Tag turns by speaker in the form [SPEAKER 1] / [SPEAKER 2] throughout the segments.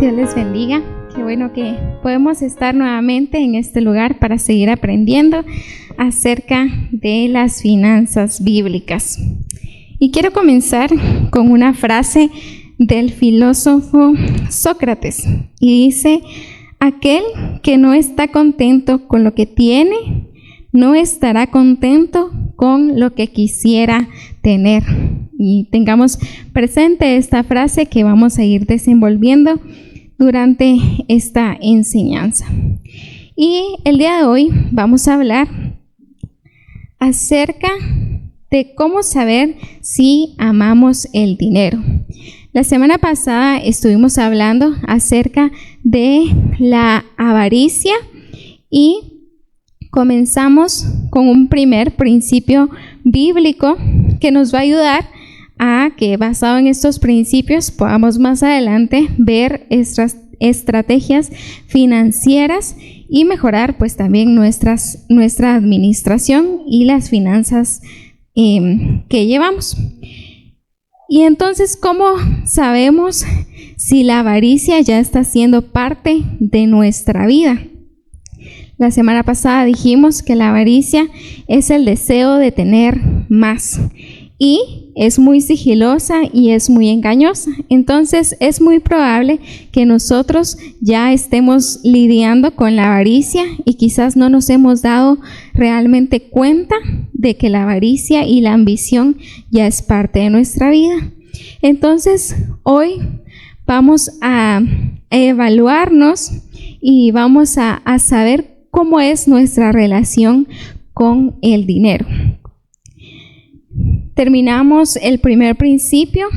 [SPEAKER 1] Dios les bendiga. Qué bueno que podemos estar nuevamente en este lugar para seguir aprendiendo acerca de las finanzas bíblicas. Y quiero comenzar con una frase del filósofo Sócrates. Y dice: aquel que no está contento con lo que tiene, no estará contento con lo que quisiera tener. Y tengamos presente esta frase que vamos a ir desenvolviendo durante esta enseñanza. Y el día de hoy vamos a hablar acerca de cómo saber si amamos el dinero. La semana pasada estuvimos hablando acerca de la avaricia y comenzamos con un primer principio bíblico que nos va a ayudar a que, basado en estos principios, podamos más adelante ver estas estrategias financieras y mejorar pues también nuestra administración y las finanzas que llevamos. Y entonces, ¿cómo sabemos si la avaricia ya está siendo parte de nuestra vida? La semana pasada dijimos que la avaricia es el deseo de tener más y es muy sigilosa y es muy engañosa. Entonces es muy probable que nosotros ya estemos lidiando con la avaricia y quizás no nos hemos dado realmente cuenta de que la avaricia y la ambición ya es parte de nuestra vida. Entonces hoy vamos a evaluarnos y vamos a saber cómo es nuestra relación con el dinero. Terminamos el primer principio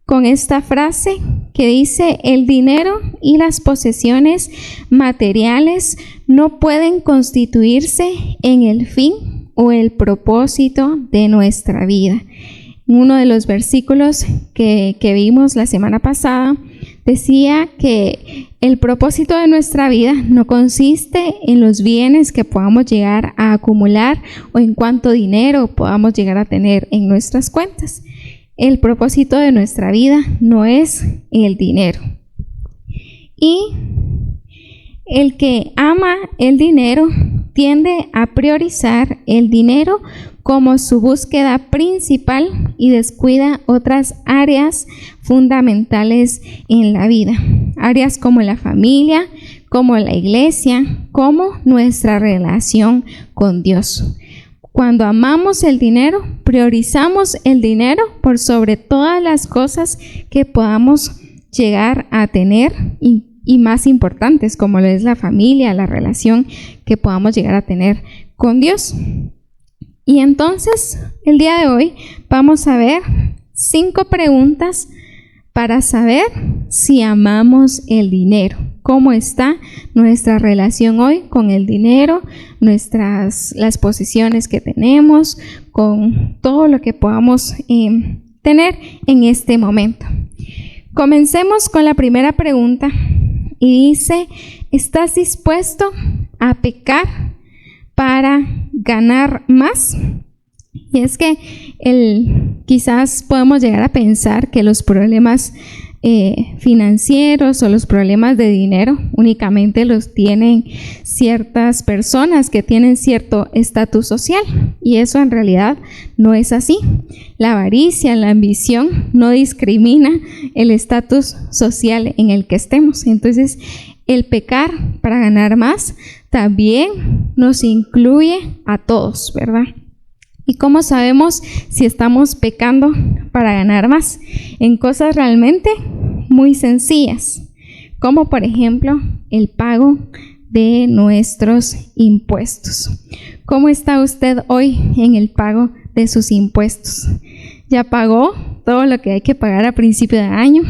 [SPEAKER 1] con esta frase que dice: el dinero y las posesiones materiales no pueden constituirse en el fin o el propósito de nuestra vida. Uno de los versículos que vimos la semana pasada decía que el propósito de nuestra vida no consiste en los bienes que podamos llegar a acumular o en cuánto dinero podamos llegar a tener en nuestras cuentas. El propósito de nuestra vida no es el dinero. Y el que ama el dinero tiende a priorizar el dinero como su búsqueda principal y descuida otras áreas fundamentales en la vida. Áreas como la familia, como la iglesia, como nuestra relación con Dios. Cuando amamos el dinero, priorizamos el dinero por sobre todas las cosas que podamos llegar a tener y más importantes, como lo es la familia, la relación que podamos llegar a tener con Dios. Y entonces, el día de hoy vamos a ver 5 preguntas para saber si amamos el dinero. ¿Cómo está nuestra relación hoy con el dinero, las posesiones que tenemos, con todo lo que podamos tener en este momento? Comencemos con la primera pregunta y dice: ¿estás dispuesto a pecar para ganar más? Y es que quizás podemos llegar a pensar que los problemas financieros o los problemas de dinero únicamente los tienen ciertas personas que tienen cierto estatus social, y eso en realidad no es así. La avaricia, la ambición no discrimina el estatus social en el que estemos. Entonces, el pecar para ganar más también nos incluye a todos, ¿verdad? ¿Y cómo sabemos si estamos pecando para ganar más? En cosas realmente muy sencillas, como por ejemplo el pago de nuestros impuestos. ¿Cómo está usted hoy en el pago de sus impuestos? ¿Ya pagó todo lo que hay que pagar a principio de año?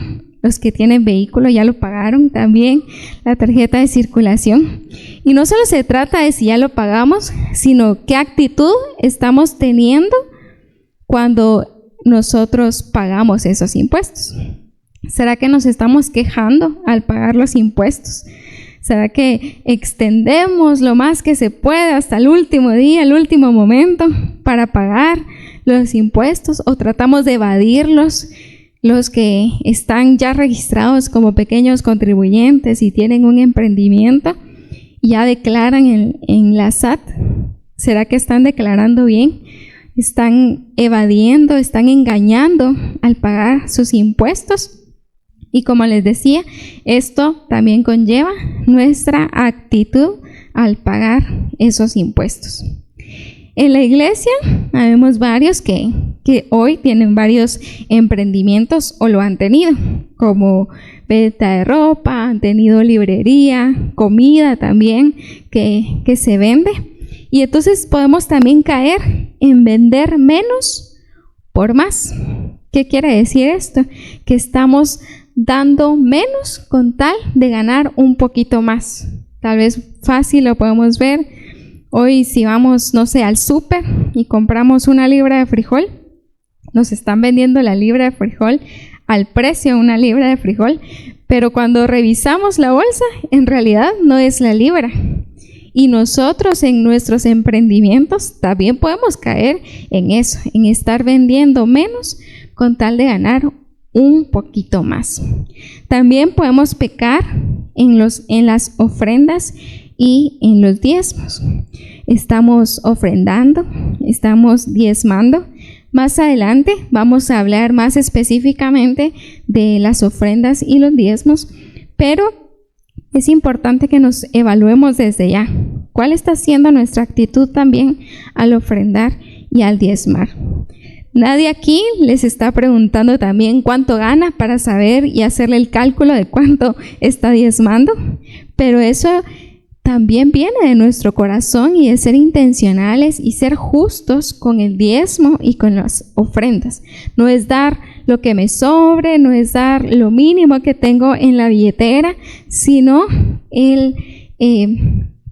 [SPEAKER 1] Los que tienen vehículo ya lo pagaron también, la tarjeta de circulación. Y no solo se trata de si ya lo pagamos, sino qué actitud estamos teniendo cuando nosotros pagamos esos impuestos. ¿Será que nos estamos quejando al pagar los impuestos? ¿Será que extendemos lo más que se puede hasta el último día, el último momento para pagar los impuestos, o tratamos de evadirlos los que están ya registrados como pequeños contribuyentes y tienen un emprendimiento, ya declaran en la SAT. ¿Será que están declarando bien? ¿Están evadiendo, están engañando al pagar sus impuestos? Y como les decía, esto también conlleva nuestra actitud al pagar esos impuestos. En la iglesia habemos varios que hoy tienen varios emprendimientos o lo han tenido, como venta de ropa, han tenido librería, comida también que se vende. Y entonces podemos también caer en vender menos por más. ¿Qué quiere decir esto? Que estamos dando menos con tal de ganar un poquito más. Tal vez fácil lo podemos ver. Hoy si vamos, no sé, al súper y compramos una libra de frijol, nos están vendiendo la libra de frijol al precio de una libra de frijol, pero cuando revisamos la bolsa, en realidad no es la libra. Y nosotros en nuestros emprendimientos también podemos caer en eso, en estar vendiendo menos con tal de ganar un poquito más. También podemos pecar en las ofrendas y en los diezmos. Estamos ofrendando, estamos diezmando. Más adelante vamos a hablar más específicamente de las ofrendas y los diezmos, pero es importante que nos evaluemos desde ya. ¿Cuál está siendo nuestra actitud también al ofrendar y al diezmar? Nadie aquí les está preguntando también cuánto gana para saber y hacerle el cálculo de cuánto está diezmando, pero eso también viene de nuestro corazón y de ser intencionales y ser justos con el diezmo y con las ofrendas. No es dar lo que me sobre, no es dar lo mínimo que tengo en la billetera, sino el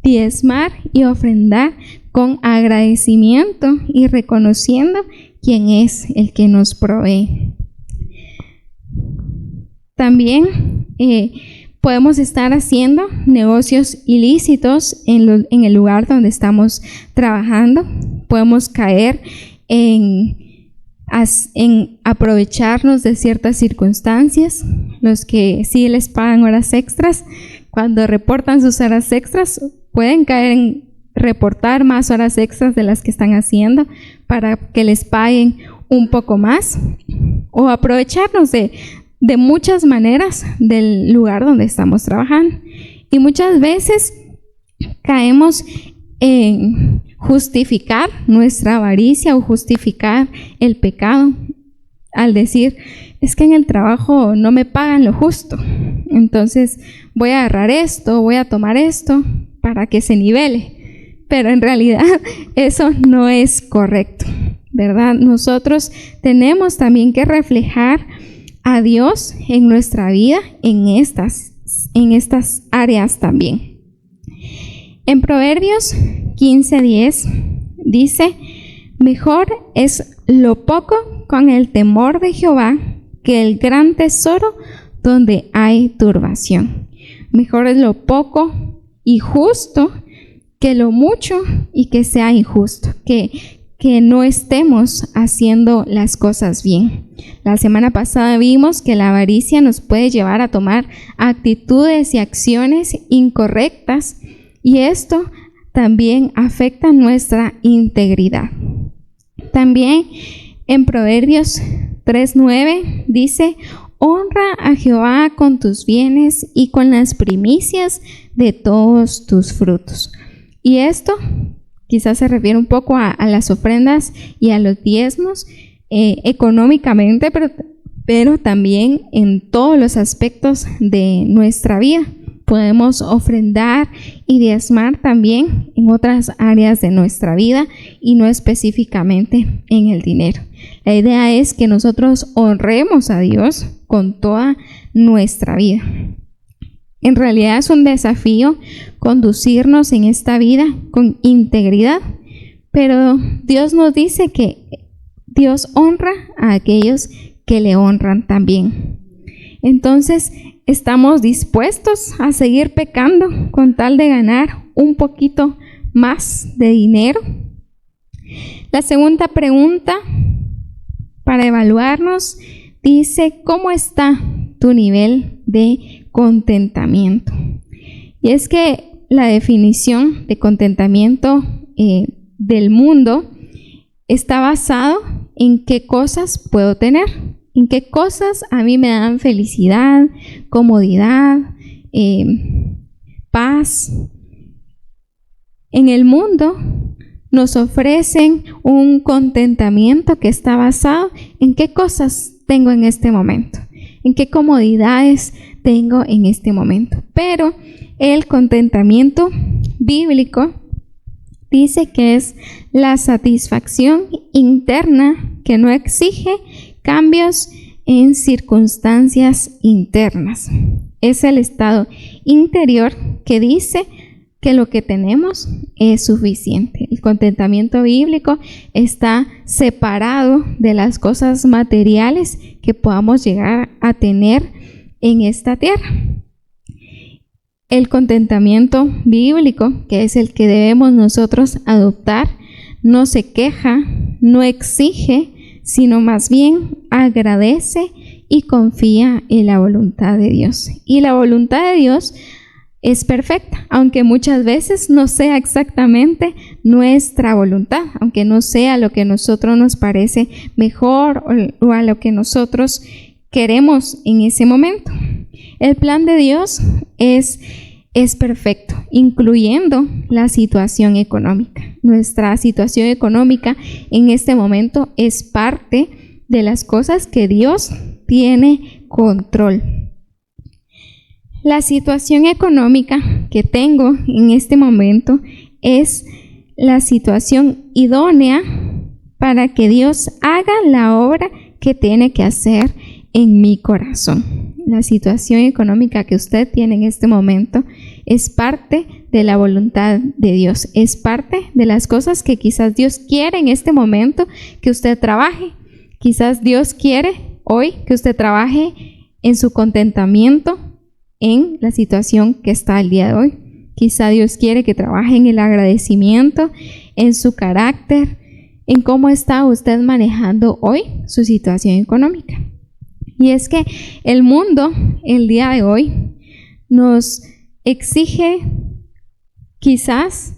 [SPEAKER 1] diezmar y ofrendar con agradecimiento y reconociendo quién es el que nos provee. También podemos estar haciendo negocios ilícitos en el lugar donde estamos trabajando. Podemos caer en aprovecharnos de ciertas circunstancias. Los que sí les pagan horas extras, cuando reportan sus horas extras, pueden caer en reportar más horas extras de las que están haciendo para que les paguen un poco más, o aprovecharnos de muchas maneras del lugar donde estamos trabajando. Y muchas veces caemos en justificar nuestra avaricia o justificar el pecado al decir, es que en el trabajo no me pagan lo justo, entonces voy a agarrar esto, voy a tomar esto para que se nivele. Pero en realidad eso no es correcto, ¿verdad? Nosotros tenemos también que reflejar a Dios en nuestra vida en estas áreas también. En Proverbios 15:10 dice, mejor es lo poco con el temor de Jehová que el gran tesoro donde hay turbación. Mejor es lo poco y justo que lo mucho y que sea injusto, que no estemos haciendo las cosas bien. La semana pasada vimos que la avaricia nos puede llevar a tomar actitudes y acciones incorrectas, y esto también afecta nuestra integridad. También en Proverbios 3:9 dice, honra a Jehová con tus bienes y con las primicias de todos tus frutos. Y esto quizás se refiere un poco a las ofrendas y a los diezmos económicamente, pero también en todos los aspectos de nuestra vida. Podemos ofrendar y diezmar también en otras áreas de nuestra vida y no específicamente en el dinero. La idea es que nosotros honremos a Dios con toda nuestra vida. En realidad es un desafío conducirnos en esta vida con integridad, pero Dios nos dice que Dios honra a aquellos que le honran también. Entonces, ¿estamos dispuestos a seguir pecando con tal de ganar un poquito más de dinero? La segunda pregunta para evaluarnos dice, ¿cómo está tu nivel de contentamiento? Y es que la definición de contentamiento del mundo está basado en qué cosas puedo tener, en qué cosas a mí me dan felicidad, comodidad, paz. En el mundo nos ofrecen un contentamiento que está basado en qué cosas tengo en este momento, en qué comodidades tengo en este momento. Pero el contentamiento bíblico dice que es la satisfacción interna que no exige cambios en circunstancias internas. Es el estado interior que dice que lo que tenemos es suficiente. El contentamiento bíblico está separado de las cosas materiales que podamos llegar a tener en esta tierra. El contentamiento bíblico, que es el que debemos nosotros adoptar, no se queja, no exige, sino más bien agradece y confía en la voluntad de Dios. Y la voluntad de Dios es perfecta, aunque muchas veces no sea exactamente nuestra voluntad, aunque no sea lo que a nosotros nos parece mejor o a lo que nosotros queremos en ese momento. El plan de Dios es perfecto, incluyendo la situación económica. Nuestra situación económica en este momento es parte de las cosas que Dios tiene control. La situación económica que tengo en este momento es la situación idónea para que Dios haga la obra que tiene que hacer en mi corazón. La situación económica que usted tiene en este momento es parte de la voluntad de Dios, es parte de las cosas que quizás Dios quiere en este momento que usted trabaje. Quizás Dios quiere hoy que usted trabaje en su contentamiento en la situación que está el día de hoy. Quizá Dios quiere que trabaje en el agradecimiento, en su carácter, en cómo está usted manejando hoy su situación económica. Y es que el mundo, el día de hoy, nos exige quizás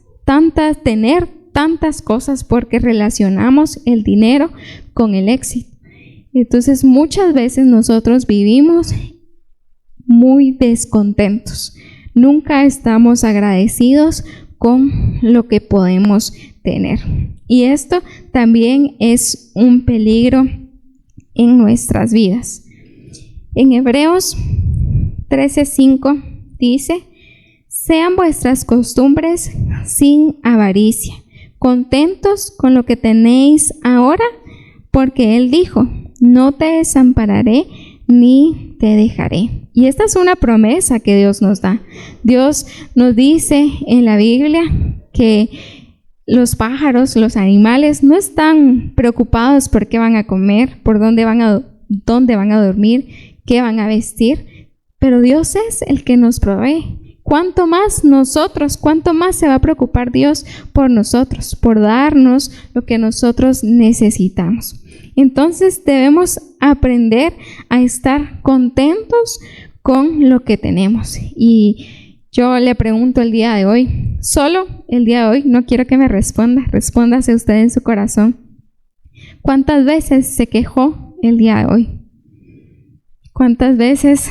[SPEAKER 1] tener tantas cosas porque relacionamos el dinero con el éxito. Entonces muchas veces nosotros vivimos muy descontentos. Nunca estamos agradecidos con lo que podemos tener. Y esto también es un peligro en nuestras vidas. En Hebreos 13:5 dice: sean vuestras costumbres sin avaricia, contentos con lo que tenéis ahora, porque Él dijo: no te desampararé ni te dejaré. Y esta es una promesa que Dios nos da. Dios nos dice en la Biblia que los pájaros, los animales, no están preocupados por qué van a comer, por dónde van a dormir, qué van a vestir, pero Dios es el que nos provee. ¿Cuánto más nosotros, cuánto más se va a preocupar Dios por nosotros, por darnos lo que nosotros necesitamos? Entonces debemos aprender a estar contentos con lo que tenemos. Y yo le pregunto el día de hoy, solo el día de hoy, no quiero que me respóndase usted en su corazón. ¿Cuántas veces se quejó el día de hoy? ¿Cuántas veces,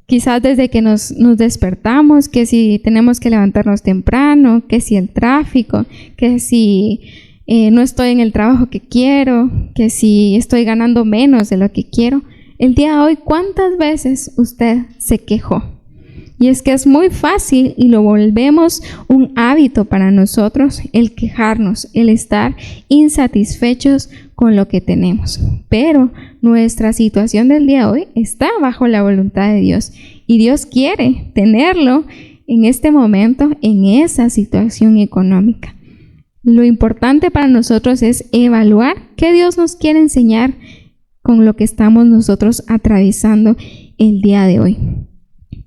[SPEAKER 1] quizás desde que nos despertamos, que si tenemos que levantarnos temprano, que si el tráfico, que si no estoy en el trabajo que quiero, que si estoy ganando menos de lo que quiero? El día de hoy, ¿cuántas veces usted se quejó? Y es que es muy fácil y lo volvemos un hábito para nosotros el quejarnos, el estar insatisfechos con lo que tenemos. Pero nuestra situación del día de hoy está bajo la voluntad de Dios y Dios quiere tenerlo en este momento, en esa situación económica. Lo importante para nosotros es evaluar qué Dios nos quiere enseñar con lo que estamos nosotros atravesando el día de hoy.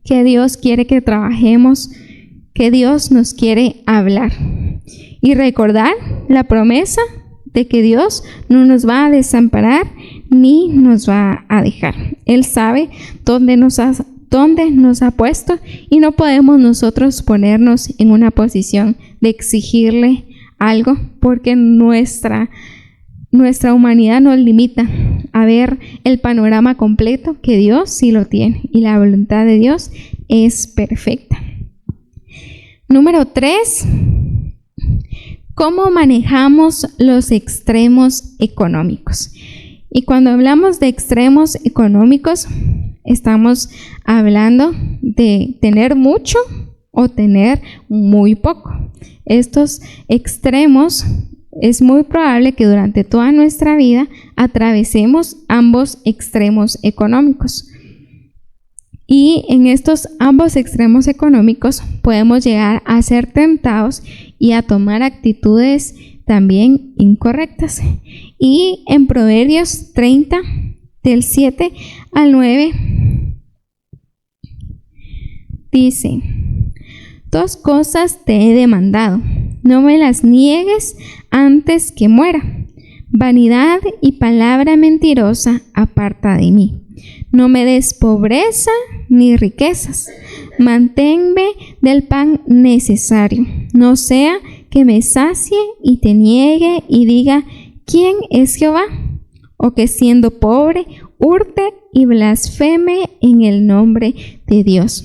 [SPEAKER 1] Que Dios quiere que trabajemos, que Dios nos quiere hablar. Y recordar la promesa de que Dios no nos va a desamparar ni nos va a dejar. Él sabe dónde nos ha puesto y no podemos nosotros ponernos en una posición de exigirle algo porque nuestra humanidad nos limita a ver el panorama completo que Dios sí lo tiene y la voluntad de Dios es perfecta. Número 3. ¿Cómo manejamos los extremos económicos? Y cuando hablamos de extremos económicos, estamos hablando de tener mucho o tener muy poco. Estos extremos es muy probable que durante toda nuestra vida atravesemos ambos extremos económicos. Y en estos ambos extremos económicos podemos llegar a ser tentados y a tomar actitudes también incorrectas. Y en Proverbios 30, del 7 al 9, dice: 2 cosas te he demandado, no me las niegues antes que muera. Vanidad y palabra mentirosa aparta de mí. No me des pobreza ni riquezas. Manténme del pan necesario. No sea que me sacie y te niegue y diga: ¿quién es Jehová? O que siendo pobre hurte y blasfeme en el nombre de Dios.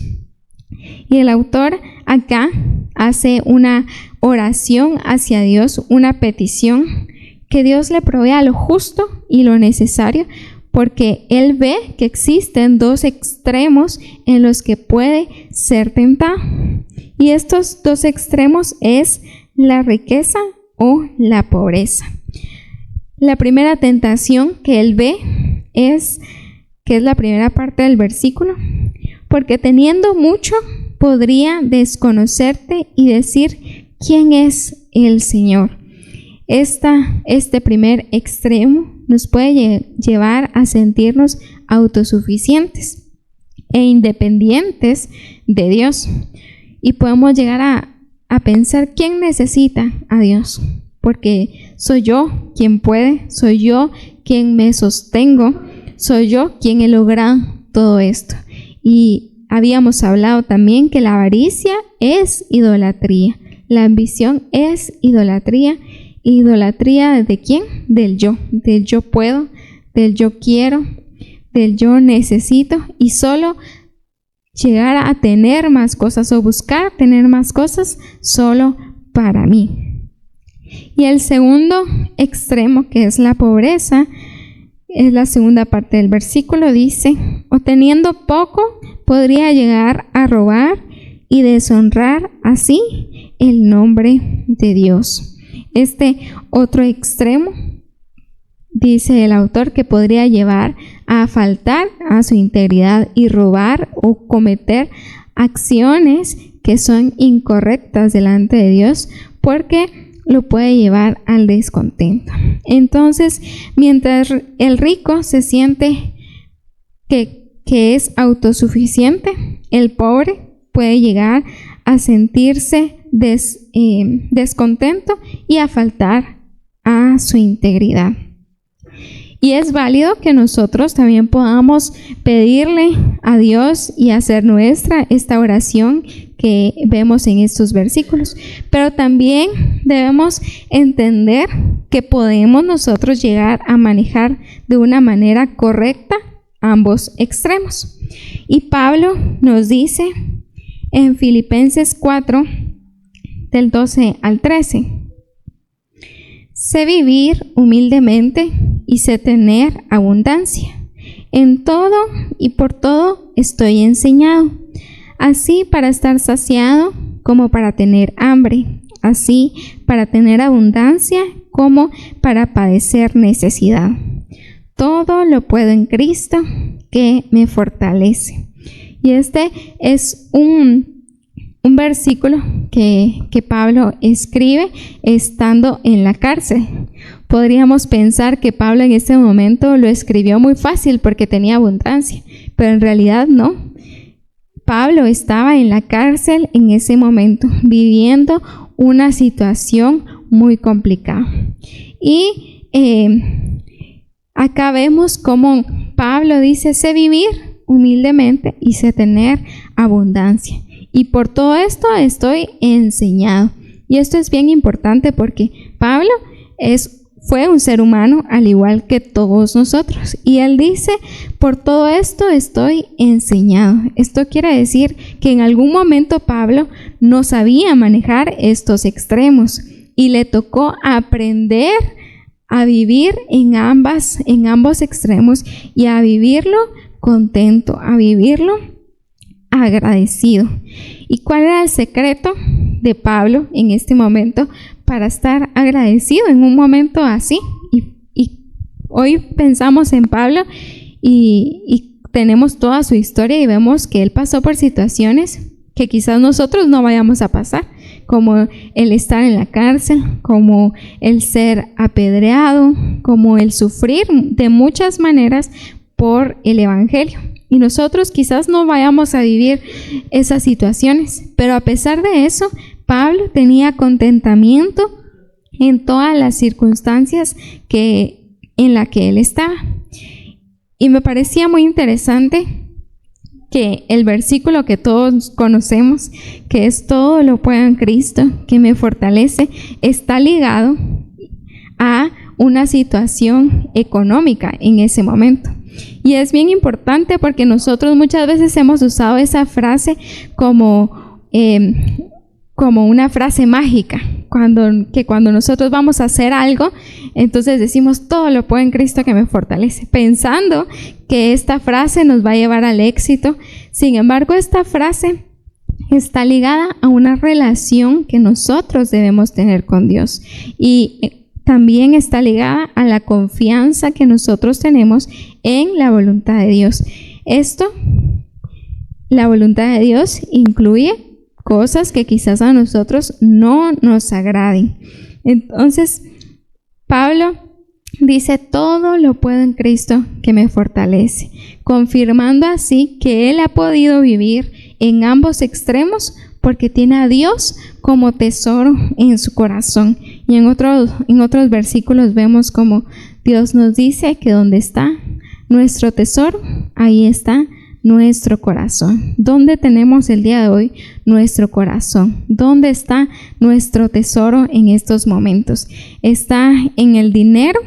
[SPEAKER 1] Y el autor acá hace una oración hacia Dios, una petición, que Dios le provea lo justo y lo necesario, porque él ve que existen 2 extremos en los que puede ser tentado. Y estos 2 extremos es la riqueza o la pobreza. La primera tentación que él ve es la primera parte del versículo: porque teniendo mucho podría desconocerte y decir: ¿quién es el Señor? Este primer extremo nos puede llevar a sentirnos autosuficientes e independientes de Dios. Y podemos llegar a pensar: ¿quién necesita a Dios? Porque soy yo quien puede, soy yo quien me sostengo, soy yo quien he logrado todo esto. Y habíamos hablado también que la avaricia es idolatría, la ambición es idolatría. ¿Idolatría de quién? Del yo puedo, del yo quiero, del yo necesito, y solo llegar a tener más cosas o buscar tener más cosas solo para mí. Y el segundo extremo, que es la pobreza, es la segunda parte del versículo, dice: o teniendo poco podría llegar a robar y deshonrar así el nombre de Dios. Este otro extremo, dice el autor, que podría llevar a faltar a su integridad y robar o cometer acciones que son incorrectas delante de Dios, porque lo puede llevar al descontento. Entonces, mientras el rico se siente que es autosuficiente, el pobre puede llegar a sentirse descontento y a faltar a su integridad. Y es válido que nosotros también podamos pedirle a Dios y hacer nuestra esta oración que vemos en estos versículos, pero también debemos entender que podemos nosotros llegar a manejar de una manera correcta ambos extremos. Y Pablo nos dice en Filipenses 4, del 12 al 13: sé vivir humildemente y sé tener abundancia. En todo y por todo estoy enseñado, así para estar saciado como para tener hambre, así para tener abundancia como para padecer necesidad. Todo lo puedo en Cristo que me fortalece. Y este es un versículo que Pablo escribe estando en la cárcel. Podríamos pensar que Pablo en este momento lo escribió muy fácil porque tenía abundancia, pero en realidad no. Pablo estaba en la cárcel en ese momento, viviendo una situación muy complicada. Y Acá vemos cómo Pablo dice: sé vivir humildemente y sé tener abundancia. Y por todo esto estoy enseñado. Y esto es bien importante porque Pablo fue un ser humano al igual que todos nosotros. Y él dice: por todo esto estoy enseñado. Esto quiere decir que en algún momento Pablo no sabía manejar estos extremos y le tocó aprender a vivir en ambos extremos y a vivirlo contento, a vivirlo agradecido. ¿Y cuál era el secreto de Pablo en este momento para estar agradecido en un momento así? Y hoy pensamos en Pablo y tenemos toda su historia y vemos que él pasó por situaciones que quizás nosotros no vayamos a pasar, como el estar en la cárcel, como el ser apedreado, como el sufrir de muchas maneras por el evangelio. Y nosotros quizás no vayamos a vivir esas situaciones, pero a pesar de eso, Pablo tenía contentamiento en todas las circunstancias en las que él estaba. Y me parecía muy interesante que el versículo que todos conocemos, que es todo lo puedo en Cristo, que me fortalece, está ligado a una situación económica en ese momento. Y es bien importante porque nosotros muchas veces hemos usado esa frase como una frase mágica, cuando nosotros vamos a hacer algo, entonces decimos: todo lo puedo en Cristo que me fortalece, pensando que esta frase nos va a llevar al éxito. Sin embargo, esta frase está ligada a una relación que nosotros debemos tener con Dios y también está ligada a la confianza que nosotros tenemos en la voluntad de Dios. La voluntad de Dios incluye cosas que quizás a nosotros no nos agraden. Entonces, Pablo dice: todo lo puedo en Cristo que me fortalece, confirmando así que él ha podido vivir en ambos extremos porque tiene a Dios como tesoro en su corazón. Y en otros versículos vemos como Dios nos dice que donde está nuestro tesoro, ahí está nuestro corazón. ¿Dónde tenemos el día de hoy nuestro corazón? ¿Dónde está nuestro tesoro en estos momentos? ¿Está en el dinero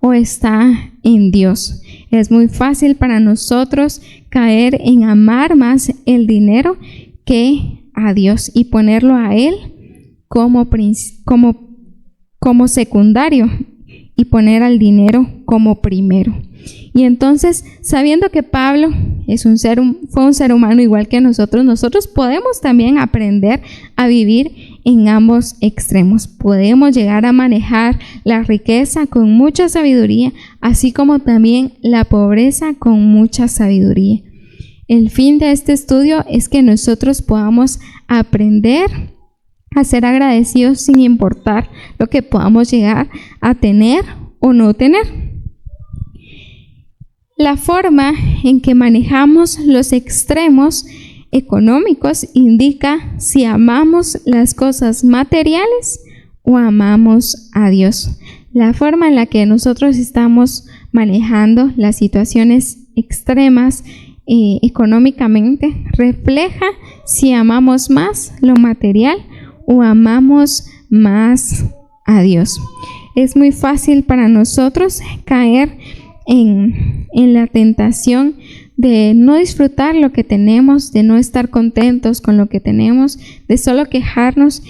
[SPEAKER 1] o está en Dios? Es muy fácil para nosotros caer en amar más el dinero que a Dios y ponerlo a Él como secundario y poner al dinero como primero. Y entonces, sabiendo que Pablo fue un ser humano igual que nosotros podemos también aprender a vivir en ambos extremos. Podemos llegar a manejar la riqueza con mucha sabiduría, así como también la pobreza con mucha sabiduría. El fin de este estudio es que nosotros podamos aprender a ser agradecidos sin importar lo que podamos llegar a tener o no tener. La forma en que manejamos los extremos económicos indica si amamos las cosas materiales o amamos a Dios. La forma en la que nosotros estamos manejando las situaciones extremas económicamente refleja si amamos más lo material o amamos más a Dios. Es muy fácil para nosotros caer en la tentación de no disfrutar lo que tenemos, de no estar contentos con lo que tenemos, de solo quejarnos.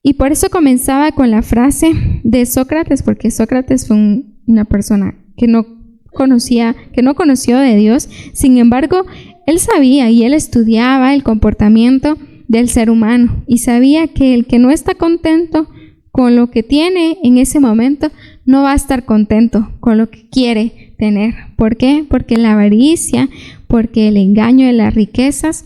[SPEAKER 1] Y por eso comenzaba con la frase de Sócrates, porque Sócrates fue una persona que no conoció de Dios. Sin embargo, él sabía y él estudiaba el comportamiento del ser humano y sabía que el que no está contento con lo que tiene en ese momento no va a estar contento con lo que quiere tener. ¿Por qué? Porque la avaricia, porque el engaño de las riquezas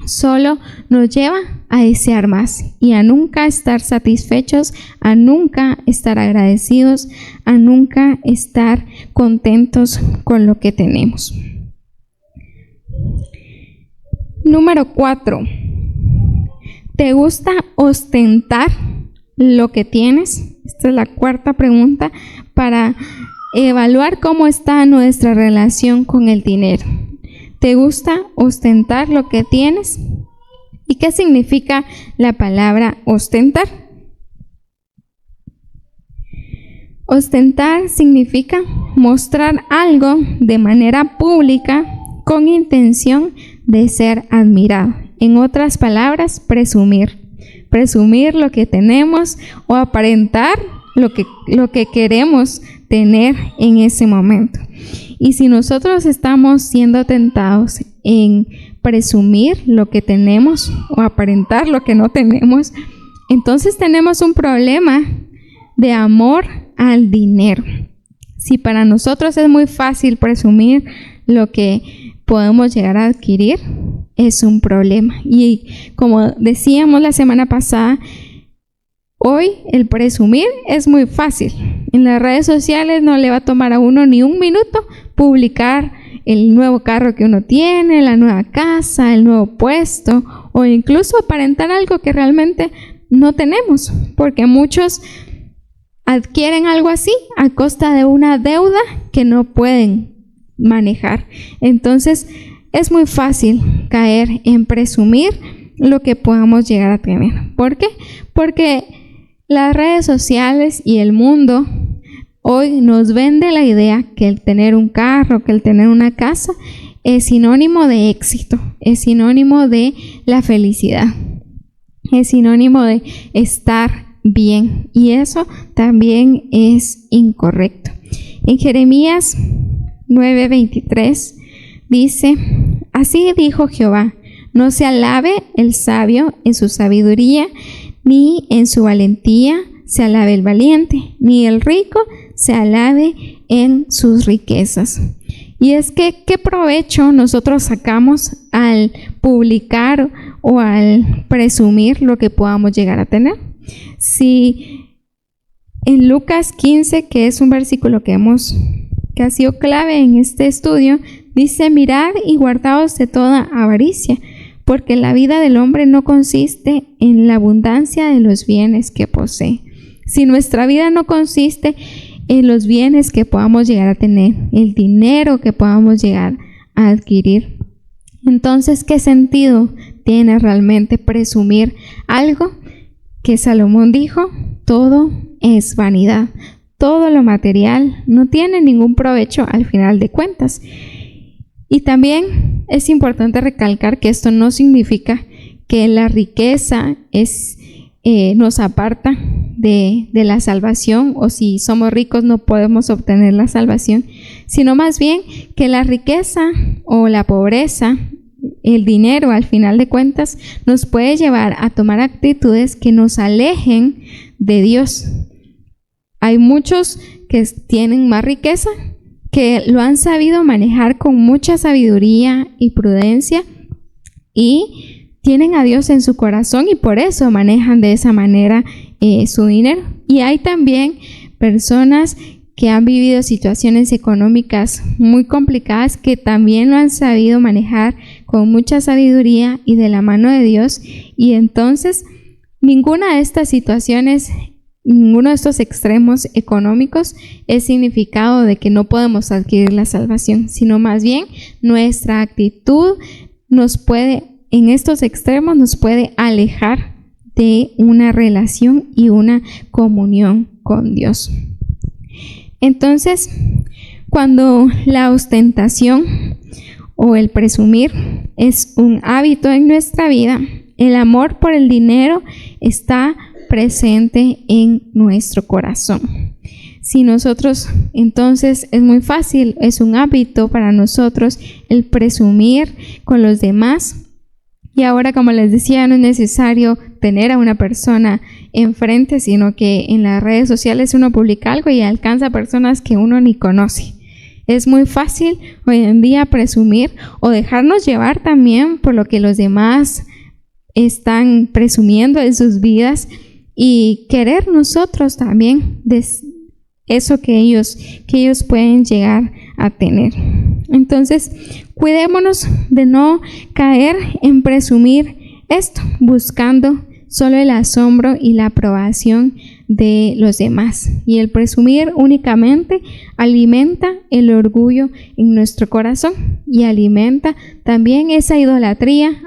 [SPEAKER 1] solo nos lleva a desear más y a nunca estar satisfechos, a nunca estar agradecidos, a nunca estar contentos con lo que tenemos. Número 4. ¿Te gusta ostentar lo que tienes? Esta es la cuarta pregunta para evaluar cómo está nuestra relación con el dinero. ¿Te gusta ostentar lo que tienes? ¿Y qué significa la palabra ostentar? Ostentar significa mostrar algo de manera pública con intención de ser admirado. En otras palabras, presumir. Presumir lo que tenemos o aparentar lo que queremos tener en ese momento. Y si nosotros estamos siendo tentados en presumir lo que tenemos o aparentar lo que no tenemos, entonces tenemos un problema de amor al dinero. Si para nosotros es muy fácil presumir lo que podemos llegar a adquirir, es un problema. Y como decíamos la semana pasada, hoy el presumir es muy fácil. En las redes sociales no le va a tomar a uno ni un minuto publicar el nuevo carro que uno tiene, la nueva casa, el nuevo puesto, o incluso aparentar algo que realmente no tenemos, porque muchos adquieren algo así a costa de una deuda que no pueden manejar. Entonces es muy fácil caer en presumir lo que podamos llegar a tener. ¿Por qué? Porque las redes sociales y el mundo hoy nos vende la idea que el tener un carro, que el tener una casa es sinónimo de éxito, es sinónimo de la felicidad, es sinónimo de estar bien, y eso también es incorrecto. En Jeremías 9:23 dice: así dijo Jehová, no se alabe el sabio en su sabiduría, ni en su valentía se alabe el valiente, ni el rico se alabe en sus riquezas. Y es que, ¿qué provecho nosotros sacamos al publicar o al presumir lo que podamos llegar a tener? Si en Lucas 15, que es un versículo que ha sido clave en este estudio, dice: mirad y guardaos de toda avaricia, porque la vida del hombre no consiste en la abundancia de los bienes que posee. Si nuestra vida no consiste en los bienes que podamos llegar a tener, el dinero que podamos llegar a adquirir, entonces, ¿qué sentido tiene realmente presumir algo que Salomón dijo? Todo es vanidad. Todo lo material no tiene ningún provecho al final de cuentas. Y también es importante recalcar que esto no significa que la riqueza nos aparta de la salvación, o si somos ricos no podemos obtener la salvación, sino más bien que la riqueza o la pobreza, el dinero al final de cuentas, nos puede llevar a tomar actitudes que nos alejen de Dios. Hay muchos que tienen más riqueza, que lo han sabido manejar con mucha sabiduría y prudencia, y tienen a Dios en su corazón y por eso manejan de esa manera su dinero. Y hay también personas que han vivido situaciones económicas muy complicadas, que también lo han sabido manejar con mucha sabiduría y de la mano de Dios, y entonces ninguna de estas situaciones, ninguno de estos extremos económicos es significado de que no podemos adquirir la salvación, sino más bien nuestra actitud en estos extremos nos puede alejar de una relación y una comunión con Dios. Entonces, cuando la ostentación o el presumir es un hábito en nuestra vida, el amor por el dinero está presente en nuestro corazón. Si nosotros, entonces es muy fácil, es un hábito para nosotros el presumir con los demás. Y ahora, como les decía, no es necesario tener a una persona enfrente, sino que en las redes sociales uno publica algo y alcanza a personas que uno ni conoce. Es muy fácil hoy en día presumir o dejarnos llevar también por lo que los demás están presumiendo de sus vidas y querer nosotros también eso que ellos pueden llegar a tener. Entonces, cuidémonos de no caer en presumir esto, buscando solo el asombro y la aprobación de los demás. Y el presumir únicamente alimenta el orgullo en nuestro corazón y alimenta también esa idolatría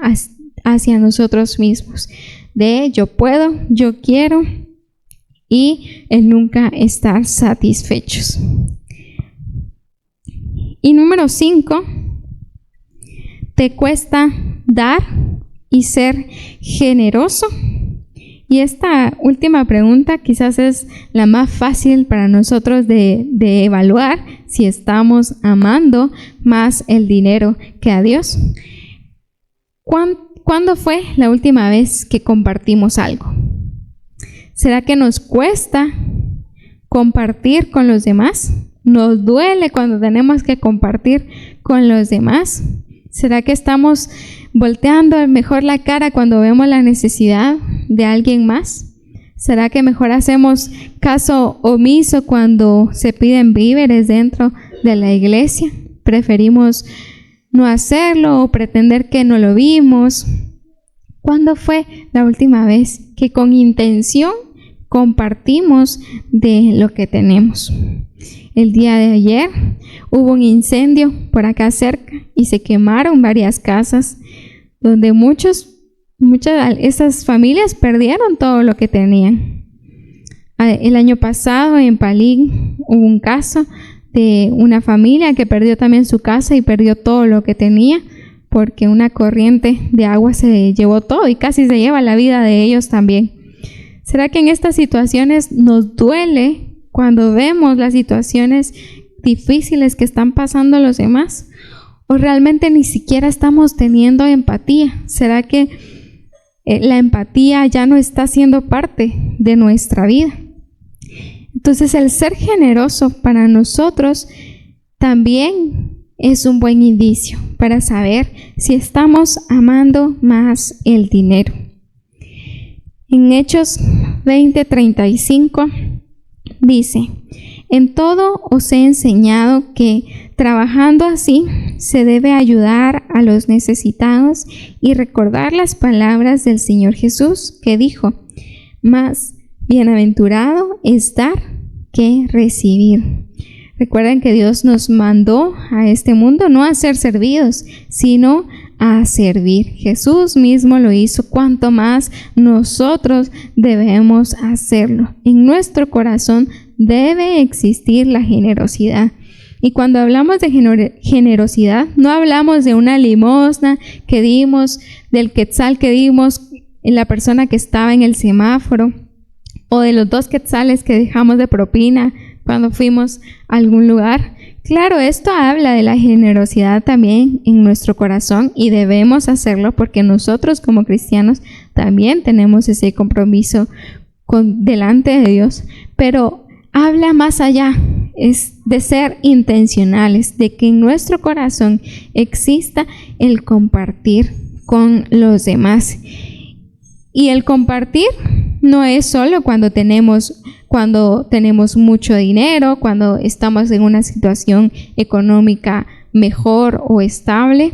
[SPEAKER 1] hacia nosotros mismos, de yo puedo, yo quiero, y el nunca estar satisfechos. Y número 5, ¿te cuesta dar y ser generoso? Y esta última pregunta quizás es la más fácil para nosotros de evaluar si estamos amando más el dinero que a Dios. ¿Cuándo fue la última vez que compartimos algo? ¿Será que nos cuesta compartir con los demás? ¿Nos duele cuando tenemos que compartir con los demás? ¿Será que estamos volteando mejor la cara cuando vemos la necesidad de alguien más? ¿Será que mejor hacemos caso omiso cuando se piden víveres dentro de la iglesia? ¿Preferimos no hacerlo o pretender que no lo vimos? ¿Cuándo fue la última vez que con intención compartimos de lo que tenemos? El día de ayer hubo un incendio por acá cerca y se quemaron varias casas donde muchas esas familias perdieron todo lo que tenían. El año pasado en Palín hubo un caso de una familia que perdió también su casa y perdió todo lo que tenía porque una corriente de agua se llevó todo y casi se lleva la vida de ellos también. ¿Será que en estas situaciones nos duele cuando vemos las situaciones difíciles que están pasando los demás? ¿O realmente ni siquiera estamos teniendo empatía? ¿Será que la empatía ya no está siendo parte de nuestra vida? Entonces el ser generoso para nosotros también es un buen indicio para saber si estamos amando más el dinero. En Hechos 20:35 dice: en todo os he enseñado que trabajando así se debe ayudar a los necesitados y recordar las palabras del Señor Jesús que dijo: más bienaventurado es dar que recibir. Recuerden que Dios nos mandó a este mundo no a ser servidos, sino a servir. Jesús mismo lo hizo, cuanto más nosotros debemos hacerlo. En nuestro corazón debe existir la generosidad. Y cuando hablamos de generosidad, no hablamos de una limosna que dimos, del quetzal que dimos en la persona que estaba en el semáforo, o de los 2 quetzales que dejamos de propina cuando fuimos a algún lugar. Claro, esto habla de la generosidad también en nuestro corazón y debemos hacerlo porque nosotros como cristianos también tenemos ese compromiso delante de Dios, pero habla más allá, es de ser intencionales, de que en nuestro corazón exista el compartir con los demás. Y el compartir no es solo cuando tenemos mucho dinero, cuando estamos en una situación económica mejor o estable,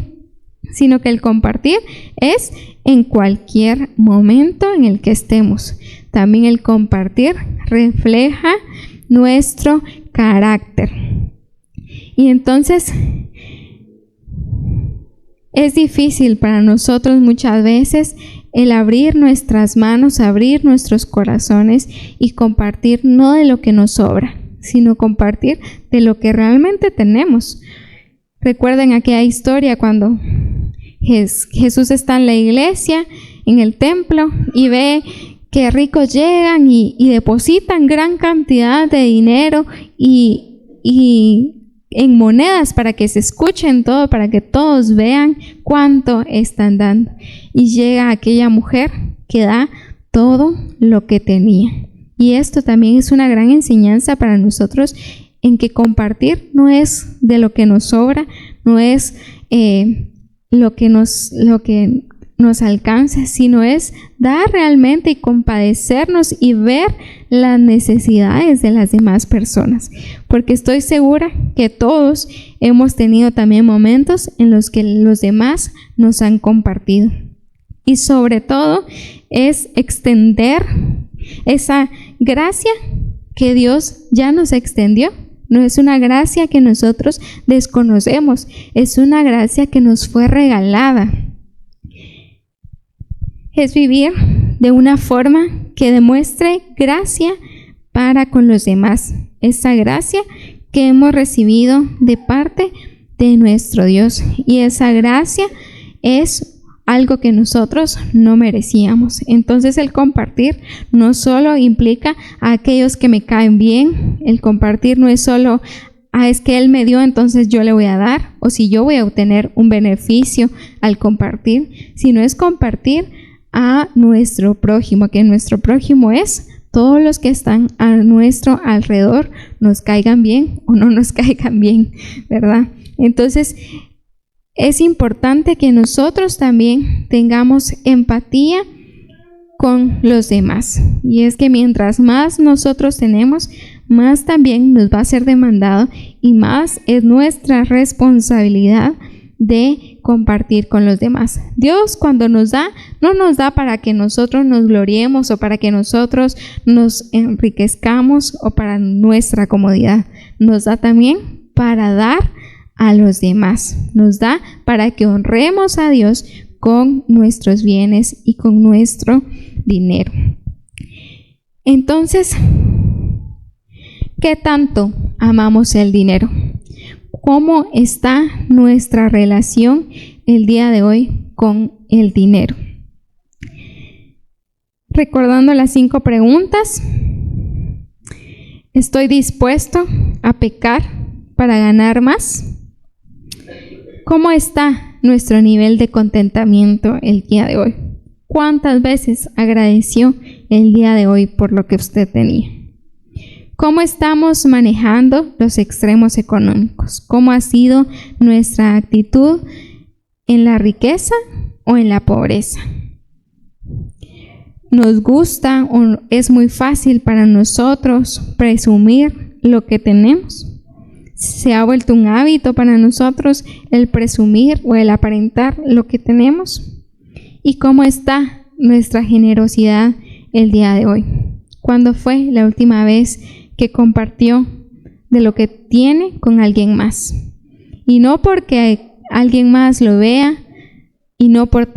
[SPEAKER 1] sino que el compartir es en cualquier momento en el que estemos. También el compartir refleja nuestro carácter. Y entonces es difícil para nosotros muchas veces el abrir nuestras manos, abrir nuestros corazones y compartir no de lo que nos sobra, sino compartir de lo que realmente tenemos. Recuerden aquella historia cuando Jesús está en la iglesia, en el templo, y ve que ricos llegan y depositan gran cantidad de dinero y en monedas para que se escuchen todo, para que todos vean cuánto están dando. Y llega aquella mujer que da todo lo que tenía. Y esto también es una gran enseñanza para nosotros, en que compartir no es de lo que nos sobra, no es lo que nos alcanza, sino es dar realmente y compadecernos y ver las necesidades de las demás personas. Porque estoy segura que todos hemos tenido también momentos en los que los demás nos han compartido. Y sobre todo es extender Esa gracia que Dios ya nos extendió no es una gracia que nosotros desconocemos, es una gracia que nos fue regalada. Es vivir de una forma que demuestre gracia para con los demás. Esa gracia que hemos recibido de parte de nuestro Dios. Y esa gracia es algo que nosotros no merecíamos. Entonces el compartir no solo implica a aquellos que me caen bien. El compartir no es solo, es que Él me dio, entonces yo le voy a dar. O si yo voy a obtener un beneficio al compartir. Sino es compartir a nuestro prójimo, que nuestro prójimo es todos los que están a nuestro alrededor, nos caigan bien o no nos caigan bien, ¿verdad? Entonces, es importante que nosotros también tengamos empatía con los demás. Y es que mientras más nosotros tenemos, más también nos va a ser demandado y más es nuestra responsabilidad de compartir con los demás. Dios cuando nos da, no nos da para que nosotros nos gloriemos o para que nosotros nos enriquezcamos o para nuestra comodidad. Nos da también para dar a los demás. Nos da para que honremos a Dios con nuestros bienes y con nuestro dinero. Entonces, ¿qué tanto amamos el dinero? ¿Cómo está nuestra relación el día de hoy con el dinero? Recordando las 5 preguntas, ¿estoy dispuesto a pecar para ganar más? ¿Cómo está nuestro nivel de contentamiento el día de hoy? ¿Cuántas veces agradeció el día de hoy por lo que usted tenía? ¿Cómo estamos manejando los extremos económicos? ¿Cómo ha sido nuestra actitud en la riqueza o en la pobreza? ¿Nos gusta o es muy fácil para nosotros presumir lo que tenemos? ¿Se ha vuelto un hábito para nosotros el presumir o el aparentar lo que tenemos? ¿Y cómo está nuestra generosidad el día de hoy? ¿Cuándo fue la última vez que compartió de lo que tiene con alguien más? Y no porque alguien más lo vea y no por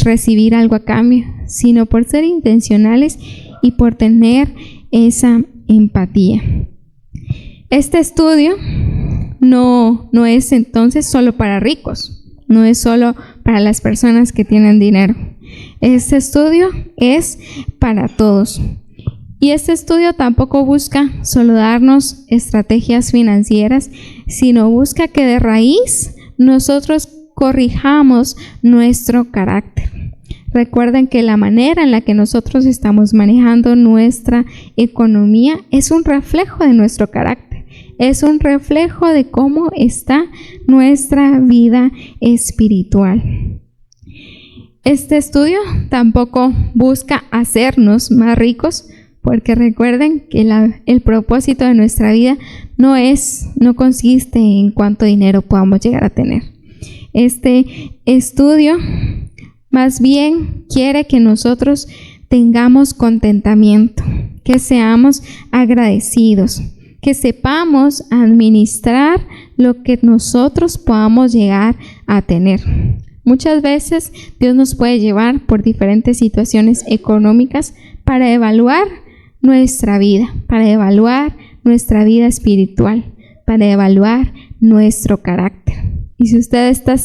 [SPEAKER 1] recibir algo a cambio, sino por ser intencionales y por tener esa empatía. Este estudio no es entonces solo para ricos, no es solo para las personas que tienen dinero. Este estudio es para todos. Y este estudio tampoco busca solo darnos estrategias financieras, sino busca que de raíz nosotros corrijamos nuestro carácter. Recuerden que la manera en la que nosotros estamos manejando nuestra economía es un reflejo de nuestro carácter, es un reflejo de cómo está nuestra vida espiritual. Este estudio tampoco busca hacernos más ricos, porque recuerden que el propósito de nuestra vida no consiste en cuánto dinero podamos llegar a tener. Este estudio más bien quiere que nosotros tengamos contentamiento, que seamos agradecidos, que sepamos administrar lo que nosotros podamos llegar a tener. Muchas veces Dios nos puede llevar por diferentes situaciones económicas para evaluar nuestra vida, para evaluar nuestra vida espiritual, para evaluar nuestro carácter. Y si usted está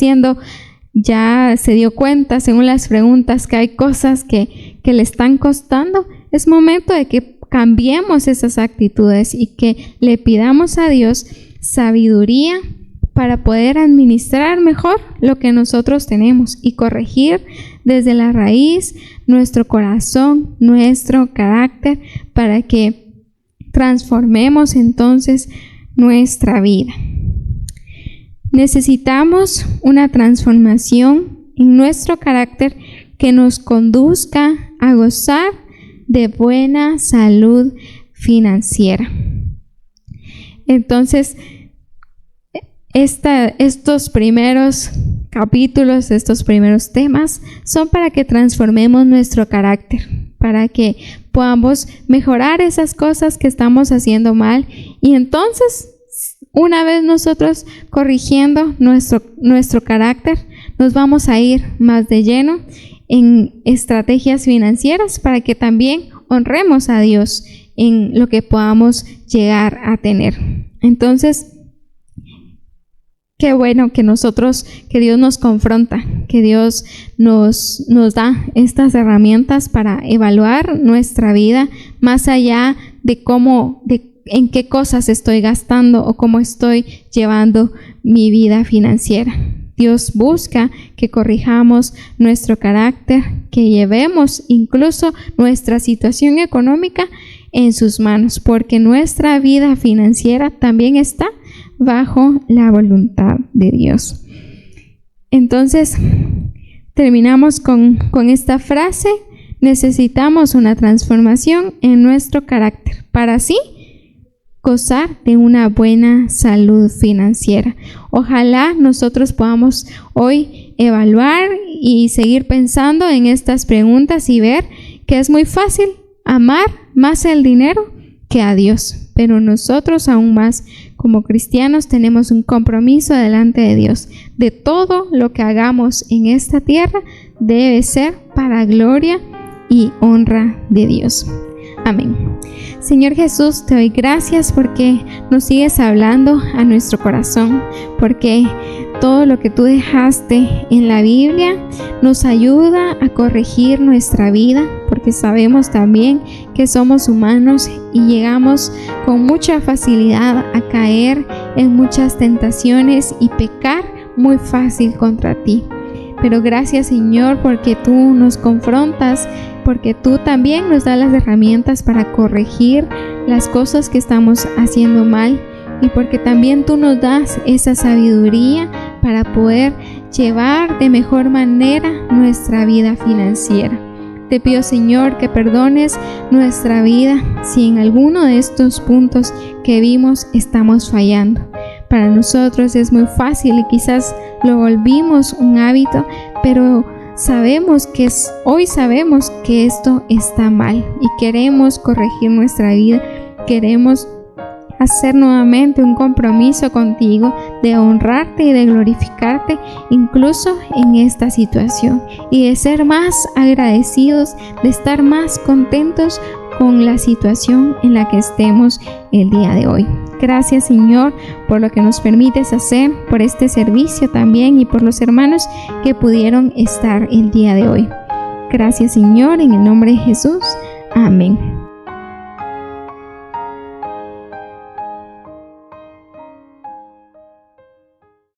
[SPEAKER 1] ya se dio cuenta, según las preguntas, que hay cosas que le están costando, es momento de que cambiemos esas actitudes y que le pidamos a Dios sabiduría para poder administrar mejor lo que nosotros tenemos y corregir desde la raíz nuestro corazón, nuestro carácter, para que transformemos entonces nuestra vida. Necesitamos una transformación en nuestro carácter que nos conduzca a gozar de buena salud financiera. Entonces, estos primeros capítulos, estos primeros temas, son para que transformemos nuestro carácter, para que podamos mejorar esas cosas que estamos haciendo mal. Y entonces, una vez nosotros corrigiendo nuestro carácter, nos vamos a ir más de lleno en estrategias financieras para que también honremos a Dios en lo que podamos llegar a tener. Entonces, qué bueno que Dios nos confronta, que Dios nos da estas herramientas para evaluar nuestra vida más allá de en qué cosas estoy gastando o cómo estoy llevando mi vida financiera. Dios busca que corrijamos nuestro carácter, que llevemos incluso nuestra situación económica en sus manos, porque nuestra vida financiera también está bajo la voluntad de Dios. Entonces, terminamos con esta frase: necesitamos una transformación en nuestro carácter para así gozar de una buena salud financiera. Ojalá nosotros podamos hoy evaluar y seguir pensando en estas preguntas y ver que es muy fácil amar más el dinero que a Dios, pero nosotros aún más como cristianos tenemos un compromiso delante de Dios. De todo lo que hagamos en esta tierra debe ser para gloria y honra de Dios. Amén. Señor Jesús, te doy gracias porque nos sigues hablando a nuestro corazón, porque todo lo que tú dejaste en la Biblia nos ayuda a corregir nuestra vida, porque sabemos también que somos humanos y llegamos con mucha facilidad a caer en muchas tentaciones y pecar muy fácil contra ti. Pero gracias, Señor, porque tú nos confrontas, porque tú también nos das las herramientas para corregir las cosas que estamos haciendo mal, y porque también tú nos das esa sabiduría para poder llevar de mejor manera nuestra vida financiera. Te pido, Señor, que perdones nuestra vida si en alguno de estos puntos que vimos estamos fallando. Para nosotros es muy fácil y quizás lo volvimos un hábito, pero hoy sabemos que esto está mal y queremos corregir nuestra vida. Queremos hacer nuevamente un compromiso contigo de honrarte y de glorificarte incluso en esta situación, y de ser más agradecidos, de estar más contentos con la situación en la que estemos el día de hoy. Gracias, Señor, por lo que nos permites hacer, por este servicio también y por los hermanos que pudieron estar el día de hoy. Gracias, Señor, en el nombre de Jesús. Amén.